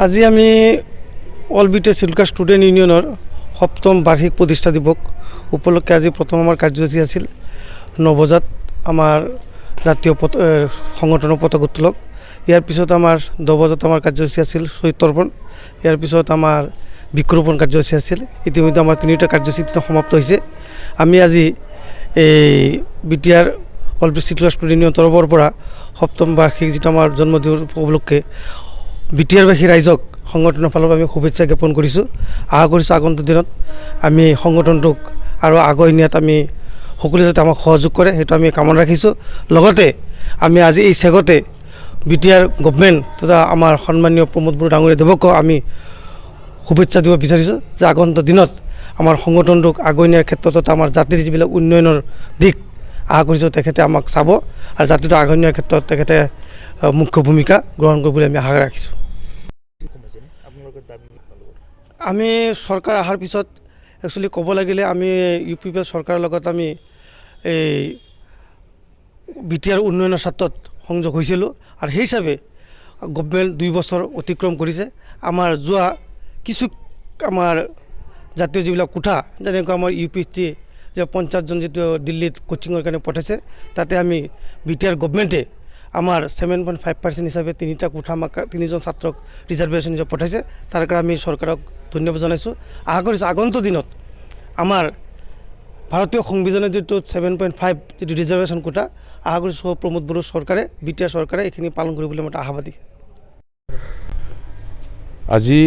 আজি আমি অল বিটে শিলকা স্টুডেন্ট ইউনিয়নের সপ্তম বার্ষিক প্রতিষ্ঠা দিবস উপলক্ষে আজি প্রথম আমার কার্যসূচী আছিল 9 বজাত আমার জাতীয় সংগঠনের পতাকা উত্তোলক। ইয়ার পিছত আমার 10 বজাত আমার কার্যসূচী আছিল শহীদ তর্পণ। ইয়ার পিছত আমার বৃক্ষরোপণ কার্যসূচী আছিল। ইতিমধ্যে আমার 3টা কার্যসূচী সমাপ্ত হয়েছে। আমি আজি এই বিটিআর অল বিট শিলকা স্টুডেন্ট ইউনিয়ন তৰফৰ পৰা সপ্তম বাৰ্ষিক যেটা আমাৰ জন্মদিন উপলক্ষে বিটিআৰবাসী ৰাইজক সংগঠনেৰ ফালৰ আমি শুভেচ্ছা জ্ঞাপন কৰিছোঁ। আশা কৰিছোঁ আগন্তুক দিনত আমি সংগঠনটোক আৰু আগুৱাই নিয়াত আমি সকলোৱে যাতে আমাক সহযোগ কৰে সেইটো আমি কামনা ৰাখিছোঁ। লগতে আমি আজি এই চেগতে বিটিআৰ গভৰ্ণমেণ্ট তথা আমাৰ সন্মানীয় প্ৰমোদ বড়ো ডাঙৰীয়া দেৱকো আমি শুভেচ্ছা দিব বিচাৰিছোঁ যে আগন্তুক দিনত আমাৰ সংগঠনটোক আগুৱাই নিয়াৰ ক্ষেত্ৰত তথা আমাৰ জাতিৰ যিবিলাক উন্নয়নৰ দিশ আশা কৰিছোঁ তেখেতে আমাক চাব আৰু জাতিটো আগুৱাই নিয়াৰ ক্ষেত্ৰত তেখেতে মুখ্য ভূমিকা গ্ৰহণ কৰিব বুলি আমি আশা ৰাখিছোঁ। আমি চৰকাৰ অহাৰ পিছত একচুৱেলি ক'ব লাগিলে আমি ইউ পি পি চৰকাৰৰ লগত আমি এই বিটিআৰ উন্নয়নৰ স্বাৰ্থত সংযোগ হৈছিলোঁ আৰু সেই হিচাপে গভৰ্ণমেণ্ট 2 বছৰ অতিক্ৰম কৰিছে। আমাৰ যোৱা কিছু আমাৰ জাতীয় যিবিলাক কোঠা যেনেকৈ আমাৰ ইউ পি টি যে 50জন যিটো দিল্লীত কোচিঙৰ কাৰণে পঠাইছে তাতে আমি বিটিআৰ গভৰ্ণমেণ্টে আমাৰ 7.5% হিচাপে 3টা কোঠা আমাক 3জন ছাত্ৰক ৰিজাৰ্ভেশ্যন হিচাপে পঠাইছে। তাৰ কাৰণে আমি চৰকাৰক ধন্যবাদ জনাইছোঁ। আশা কৰিছোঁ আগন্তুক দিনত আমাৰ ভাৰতীয় সংবিধানৰ যিটো 7.5 যিটো ৰিজাৰ্ভেশ্যন কোটা আশা কৰিছোঁ প্ৰমোদ বড়ো চৰকাৰে বিটিআৰ চৰকাৰে এইখিনি পালন কৰিবলৈ মই আশাবাদী। আজি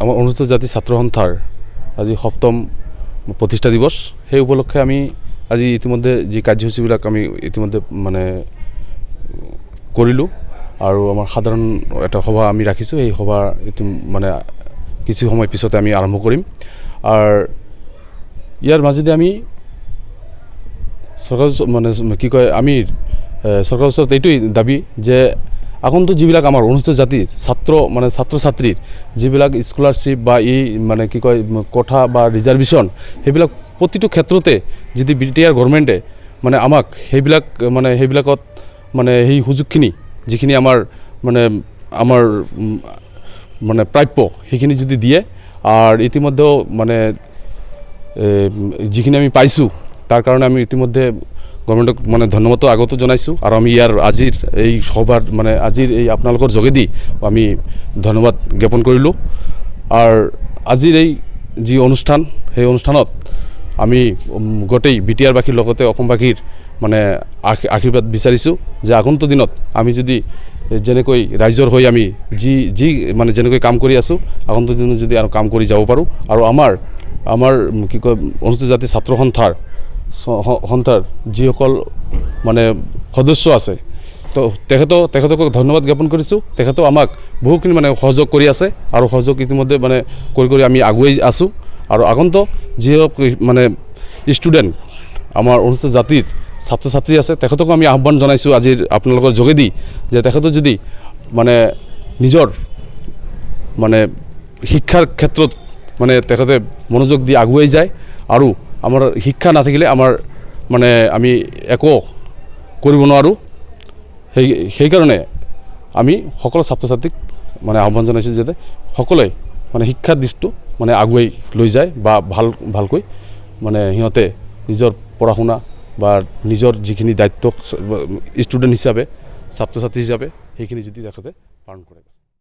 আমাৰ অনুসূচিত জাতি ছাত্ৰ সন্থাৰ আজি সপ্তম প্ৰতিষ্ঠা দিৱস। সেই উপলক্ষে আমি আজি ইতিমধ্যে যি কাৰ্যসূচীবিলাক আমি ইতিমধ্যে মানে কৰিলোঁ আৰু আমাৰ সাধাৰণ এটা সভা আমি ৰাখিছোঁ। এই সভা মানে কিছু সময় পিছতে আমি আৰম্ভ কৰিম। আৰু ইয়াৰ মাজেদি আমি চৰকাৰ মানে কি কয় আমি চৰকাৰৰ ওচৰত এইটোৱেই দাবী যে আগন্তুক যিবিলাক আমাৰ অনুসূচিত জাতিৰ ছাত্ৰ ছাত্ৰীৰ যিবিলাক স্কলাৰশ্বিপ বা এই মানে কি কয় কোঠা বা ৰিজাৰ্ভেশ্যন সেইবিলাক প্ৰতিটো ক্ষেত্ৰতে যদি বিটিআৰ গভৰ্ণমেণ্টে মানে আমাক সেইবিলাকত মানে সেই সুযোগখিনি যিখিনি আমাৰ প্ৰাপ্য সেইখিনি যদি দিয়ে আৰু ইতিমধ্যেও মানে যিখিনি আমি পাইছোঁ তাৰ কাৰণে আমি ইতিমধ্যে গভৰ্ণমেণ্টক মানে ধন্যবাদ আগতো জনাইছোঁ আৰু আমি ইয়াৰ আজিৰ এই সভাৰ মানে আজিৰ এই আপোনালোকৰ যোগেদি আমি ধন্যবাদ জ্ঞাপন কৰিলোঁ। আৰু আজিৰ এই যি অনুষ্ঠান সেই অনুষ্ঠানত আমি গোটেই বিটিআৰবাসীৰ লগতে অসমবাসীৰ মানে আশীৰ্বাদ বিচাৰিছোঁ যে আগন্তুক দিনত আমি যদি যেনেকৈ ৰাইজৰ হৈ আমি যি মানে যেনেকৈ কাম কৰি আছোঁ আগন্তুক দিনত যদি আৰু কাম কৰি যাব পাৰোঁ আৰু আমাৰ কি কয় অনুসূচিত জাতি ছাত্ৰ সন্থাৰ যিসকল মানে সদস্য আছে তো তেখেতক ধন্যবাদ জ্ঞাপন কৰিছোঁ। তেখেতেও আমাক বহুখিনি মানে সহযোগ কৰি আছে আৰু সহযোগ ইতিমধ্যে মানে কৰি আমি আগুৱাই আছোঁ। আৰু আগন্তুক যিসকল মানে ষ্টুডেণ্ট আমাৰ অনুসূচিত জাতিৰ ছাত্ৰ ছাত্ৰী আছে তেখেতকো আমি আহ্বান জনাইছোঁ আজিৰ আপোনালোকৰ যোগেদি যে তেখেতে যদি মানে নিজৰ মানে শিক্ষাৰ ক্ষেত্ৰত মানে তেখেতে মনোযোগ দি আগুৱাই যায় আৰু আমাৰ শিক্ষা নাথাকিলে আমাৰ মানে আমি একো কৰিব নোৱাৰোঁ। সেইকাৰণে আমি সকলো ছাত্ৰ ছাত্ৰীক মানে আহ্বান জনাইছোঁ যাতে সকলোৱে মানে শিক্ষাৰ দিশটো মানে আগুৱাই লৈ যায় বা ভালকৈ মানে সিহঁতে নিজৰ পঢ়া শুনা বা নিজৰ যিখিনি দায়িত্ব ষ্টুডেণ্ট হিচাপে ছাত্ৰ ছাত্ৰী হিচাপে সেইখিনি যদি তেখেতে পালন কৰে।